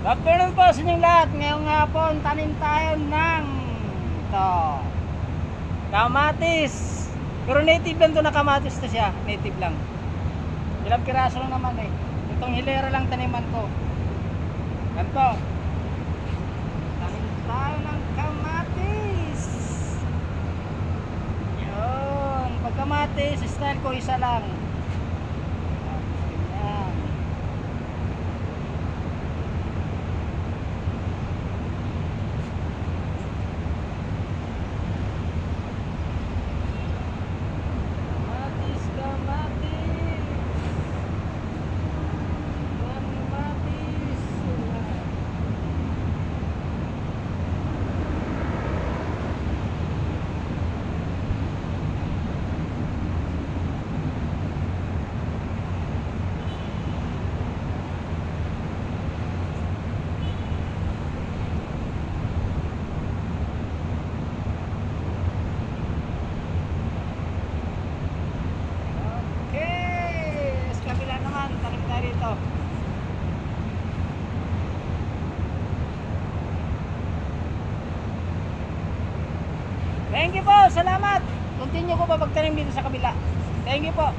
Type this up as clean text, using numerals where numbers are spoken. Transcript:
Good afternoon po sa inyong lahat. Ngayong hapon, tanim tayo ng ito, kamatis. Pero native lang to na kamatis to siya. Native lang. Ilang piraso lang naman eh. Itong hilera lang taniman ko. Ganito. Tanim tayo ng kamatis. Yun. Pag kamatis, style ko isa lang. Yan. Kamatis, kamatis. Kamatis. Okay. Sa kabila naman, tanim tayo dito. Thank you po, salamat. Continue ko pa pagtanim dito sa kabila. Thank you po.